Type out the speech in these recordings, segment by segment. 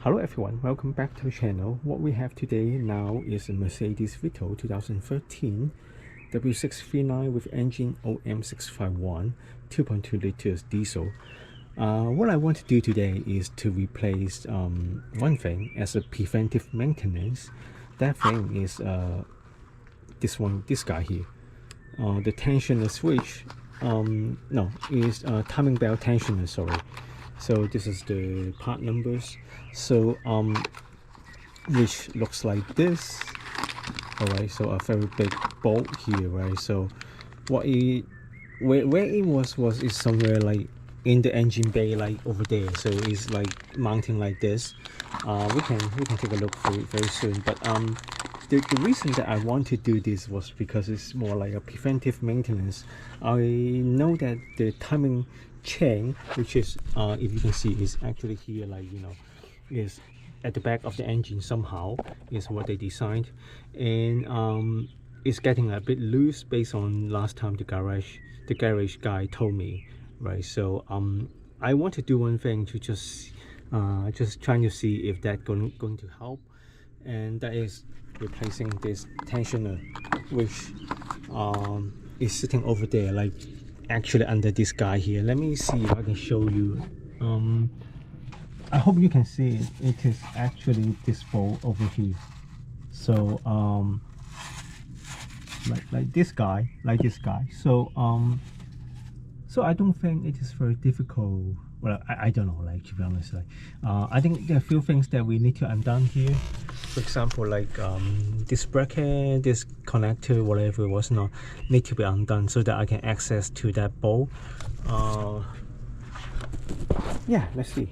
Hello everyone, welcome back to the channel. What we have today now is a Mercedes Vito 2013 W639 with engine OM651 2.2 liters diesel. What I want to do today is to replace one thing as a preventive maintenance. That thing is this guy here. The tensioner switch, is timing belt tensioner, sorry. So this is the part numbers. So which looks like this. All right, so a very big bolt here, right? So where it was is somewhere like in the engine bay, like over there. So it's like mounting like this. We can take a look very soon. But the reason that I want to do this was because it's more like a preventive maintenance. I know that the timing chain, which is if you can see, is actually here, like, is at the back of the engine somehow, is what they designed, and it's getting a bit loose based on last time the garage guy told me, right? So I want to do one thing to just trying to see if that going to help, and that is replacing this tensioner, which is sitting over there, like actually under this guy here. Let me see if I can show you. I hope you can see it. It is actually this bolt over here. So like this guy, so so I don't think it is very difficult. Well, I don't know, like, to be honest, like I think there are a few things that we need to undone here. For example, like this bracket, this connector, whatever it was, not need to be undone so that I can access to that bolt. Yeah, let's see.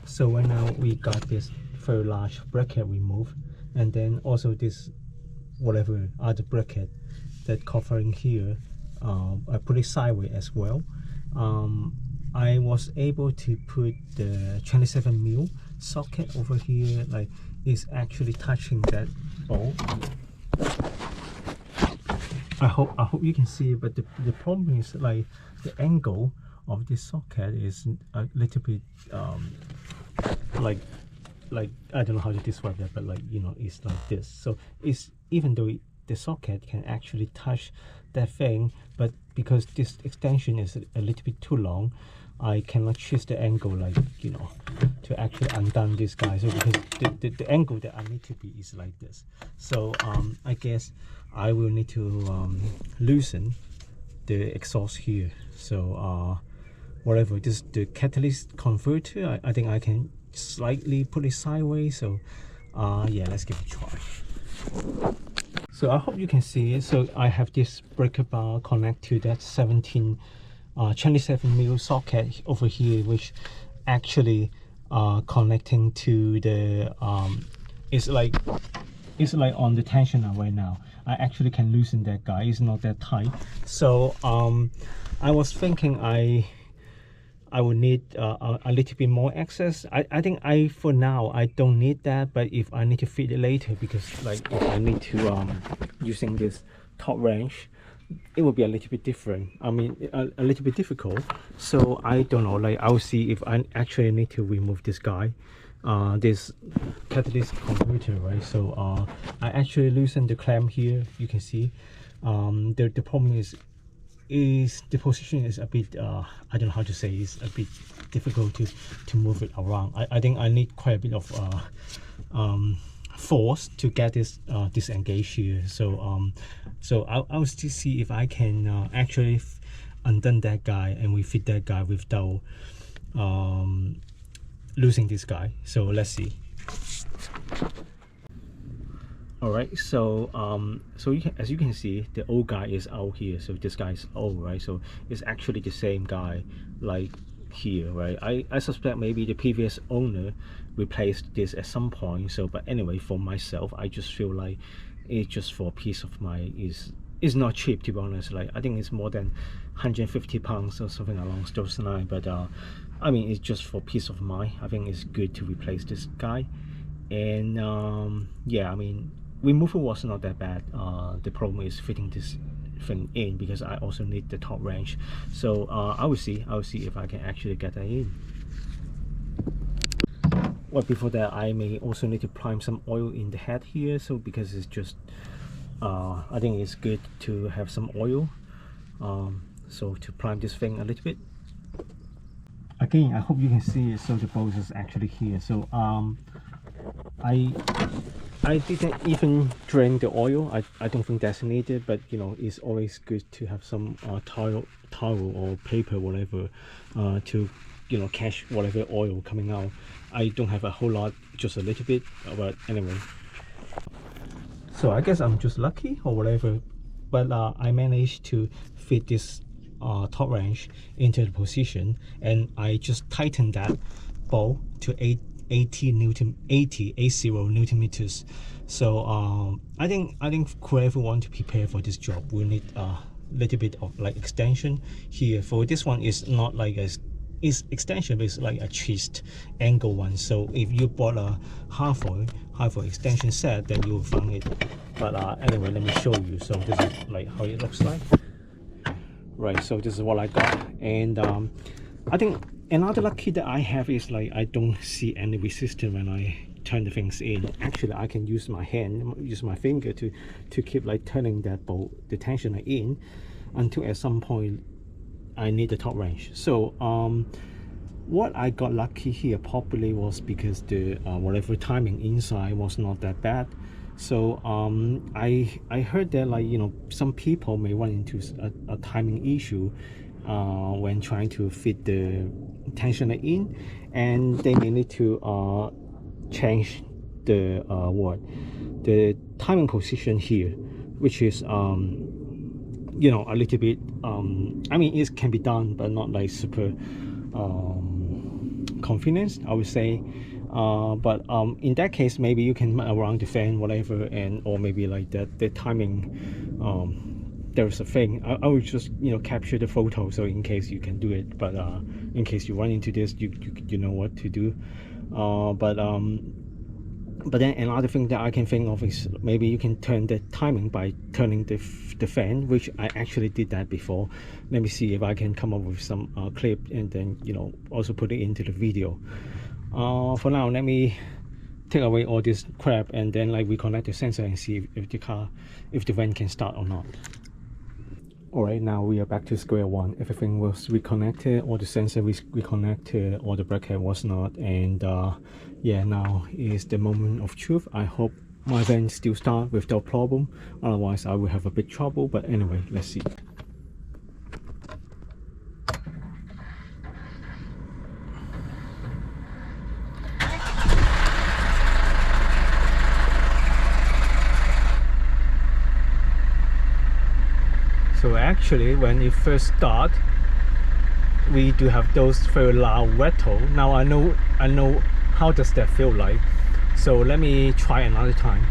So right now we got this very large bracket removed, and then also this whatever other bracket that covering here, I put it sideways as well. I was able to put the 27mm socket over here, like it's actually touching that bolt. I hope you can see it, but the problem is, like, the angle of this socket is a little bit like I don't know how to describe that, but like, it's like this. So it's, even though the socket can actually touch that thing, but because this extension is a little bit too long, I cannot choose the angle, like, to actually undone this guy. So because the angle that I need to be is like this. So I guess I will need to loosen the exhaust here. So whatever, this the catalyst converter, I think I can slightly put it sideways. So yeah, let's give it a try. So I hope you can see it. So I have this breaker bar connect to that 27mm socket over here, which actually connecting to the it's like on the tensioner right now. I actually can loosen that guy, it's not that tight. So I was thinking I would need a little bit more access. I think for now I don't need that, but if I need to fit it later, because like if I need to using this top wrench it will be a little bit different. I mean, a little bit difficult. So I don't know, like I'll see if I actually need to remove this guy, this catalyst converter, right? So I actually loosen the clamp here. You can see the problem is the position is a bit I don't know how to say, it's a bit difficult to move it around. I think I need quite a bit of force to get this disengaged here. So so I'll still see if I can actually undone that guy and refit that guy without losing this guy. So let's see. All right, so so as you can see, the old guy is out here. So this guy is old, right? So it's actually the same guy like here, right? I suspect maybe the previous owner replaced this at some point. So but anyway, for myself, I just feel like it's just for peace of mind. Is not cheap, to be honest. Like I think it's more than 150 pounds or something along those lines. But I mean, it's just for peace of mind. I think it's good to replace this guy. And yeah, I mean, removal was not that bad. The problem is fitting this thing in, because I also need the top wrench. So I will see if I can actually get that in. Well, before that, I may also need to prime some oil in the head here. So because it's just I think it's good to have some oil, so to prime this thing a little bit. Again, I hope you can see it. So the bolt is actually here. So I didn't even drain the oil. I don't think that's needed, but you know, it's always good to have some towel or paper, whatever, to, you know, catch whatever oil coming out. I don't have a whole lot, just a little bit, but anyway. So I guess I'm just lucky or whatever, but I managed to fit this top wrench into the position, and I just tightened that bolt to 80 newton meters. So I think whoever want to prepare for this job will need a little bit of like extension here. For this one, is not like it's extension, but it's like a twist angle one. So if you bought a half oil extension set, then you will find it. But anyway, let me show you. So this is like how it looks like. Right, so this is what I got. And I think another lucky that I have is like I don't see any resistance when I turn the things in. Actually, I can use my hand, use my finger to keep like turning that bolt, the tensioner in, until at some point I need the top wrench. So what I got lucky here probably was because the whatever timing inside was not that bad. So I heard that, like, you know, some people may run into a timing issue when trying to fit the tensioner in, and they may need to change the the timing position here, which is you know, a little bit I mean, it can be done, but not like super confidence, I would say. But in that case, maybe you can mess around the fan, whatever, and or maybe like that the timing, there's a thing. I would just, you know, capture the photo, so in case you can do it. But in case you run into this, you know what to do. But then another thing that I can think of is maybe you can turn the timing by turning the fan, which I actually did that before. Let me see if I can come up with some clip, and then, you know, also put it into the video. For now, let me take away all this crap and then like reconnect the sensor and see if the van can start or not. Alright, now we are back to square one. Everything was reconnected, all the sensor reconnected, all the bracket was not, and yeah, now is the moment of truth. I hope my van still start without problem, otherwise I will have a big trouble. But anyway, let's see. So actually, when it first starts, we do have those very loud rattle. Now I know how does that feel like. So let me try another time.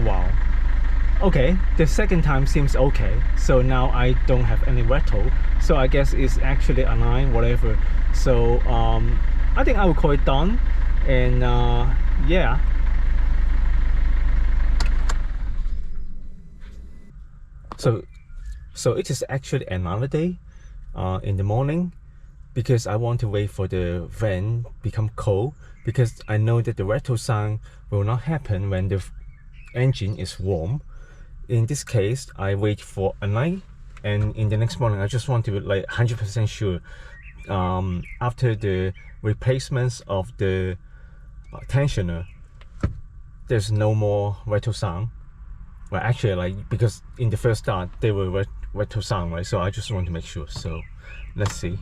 Wow. Okay, the second time seems okay. So now I don't have any rattle. So I guess it's actually a line, whatever. So I think I will call it done. And yeah. So it is actually another day in the morning, because I want to wait for the vent become cold, because I know that the rattle sound will not happen when the engine is warm. In this case, I wait for a night, and in the next morning I just want to be like 100% sure, after the replacements of the tensioner, there's no more rattle sound. Well, actually, like, because in the first start they were rattle sound, right? So I just want to make sure. So let's see.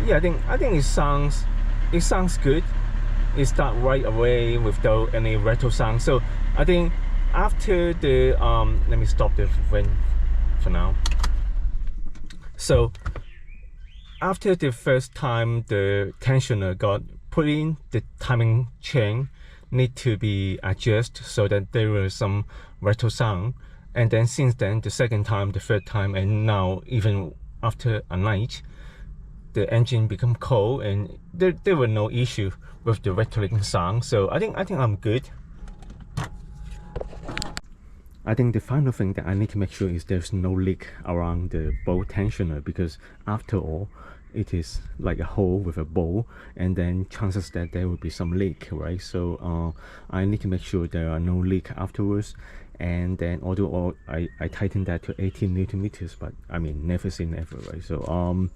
Yeah, I think it sounds good. It start right away without any rattle sound. So I think after the let me stop the vent for now. So after the first time the tensioner got put in, the timing chain need to be adjusted so that there was some rattle sound. And then since then, the second time, the third time, and now even after a night, the engine become cold, and there were no issue with the rattling sound. So I think I'm good. I think the final thing that I need to make sure is there's no leak around the bolt tensioner, because after all, it is like a hole with a bolt, and then chances that there will be some leak, right? So I need to make sure there are no leak afterwards. And then although I tightened that to 18 Newton meters, but I mean, never say never, right? So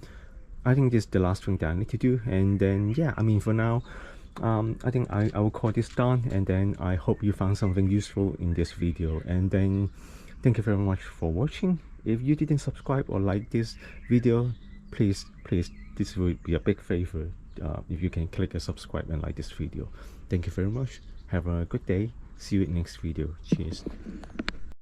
I think this is the last thing that I need to do. And then yeah, I mean, for now, I think I will call this done. And then I hope you found something useful in this video. And then thank you very much for watching. If you didn't subscribe or like this video, please, this would be a big favor if you can click a subscribe and like this video. Thank you very much. Have a good day. See you in next video. Cheers.